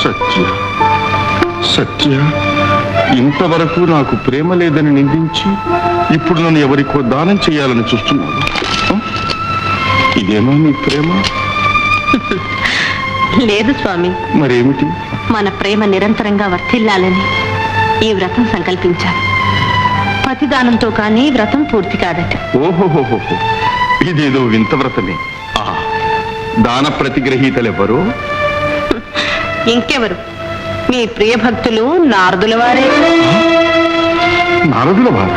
సత్య సత్య, ఇంతవరకు నాకు ప్రేమ లేదని నిందించి ఇప్పుడు నన్ను ఎవరికో దానం చేయాలని చూస్తున్నాను. ఇదేమో నీ ప్రేమ? లేదు స్వామి. మరేమిటి? మన ప్రేమ నిరంతరంగా వర్ధిల్లాలని ఈ వ్రతం సంకల్పించాను. పతిదానంతో కానీ వ్రతం పూర్తి కాదట. ఓహోహోహో, ఇదేదో వింత వ్రతమే. దాన ప్రతిగ్రహీతలెవరు? ఇంకెవరు? మీ ప్రియ భక్తులు నారదుల వారే. నారదుల వారు?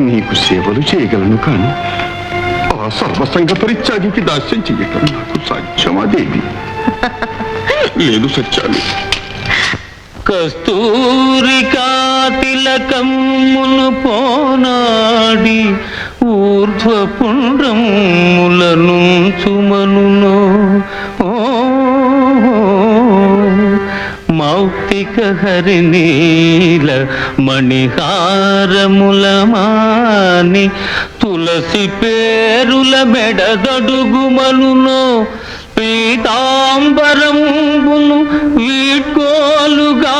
నీకు సేవలు చేయగలను, కానీ ఆ సర్వసంగ పరిత్యాగికి దాస్యం చెయ్యటం నాకు సాధ్యమా దేవి? లేదు సత్యాలు. కస్తూరికా తిలకమ్మును పోనాడి ఊర్ధ్వపుండ్రములను చుమనునో మౌక్తిక హరినీల మణిహారముల మాని తులసి పేరుల మెడదడుగుమనునో పీతాంబరంబును వీడ్కోలుగా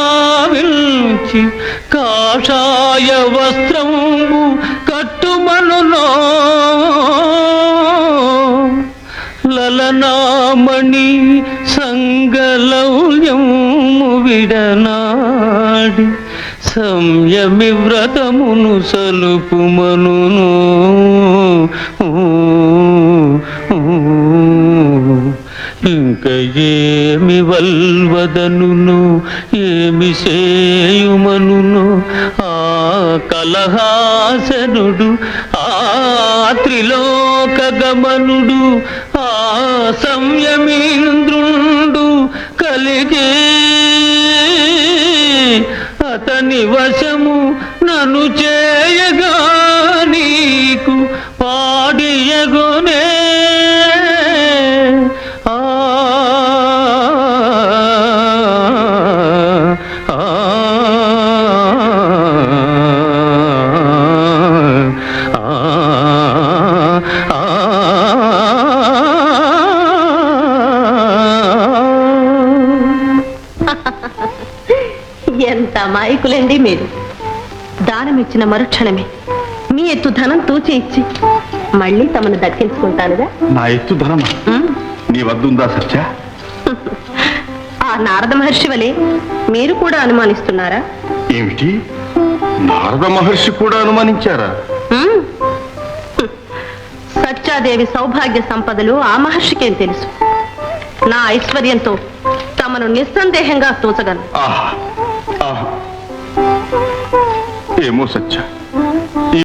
విల్చి కాషాయ వస్త్రంబు కట్టుమనునో లలనామణి సంగలౌల్యము విడనాడి సంయమి వ్రతమును సలుపుమనును ఇంక ఏమి వల్వదనును ఏమి సేయుమనును ఆ కలహాసనుడు, ఆ త్రిలోక గమనుడు, ఆ సంయమీంద్రుండు కలిగే అతని వశము నన్ను చేయగా నీకు పాడియగునే. ఎంత అమాయకులండి మీరు. దానం ఇచ్చిన మరుక్షణమే మీ ఎత్తు ధనం తూచి ఇచ్చి మళ్ళీ తమను దక్కించుకుంటానుగా. నా ఎత్తు ధనమా? నీ వద్దుందా సత్య? ఆ నారద మహర్షి వలె మీరు కూడా అనుమానిస్తున్నారా? ఏమిటి, నారద మహర్షి కూడా అనుమానించారా? సత్యాదేవి సౌభాగ్య సంపదలు ఆ మహర్షికేం తెలుసు? నా ఐశ్వర్యంతో తమను నిస్సందేహంగా తోచగలను. ఏమో సత్య,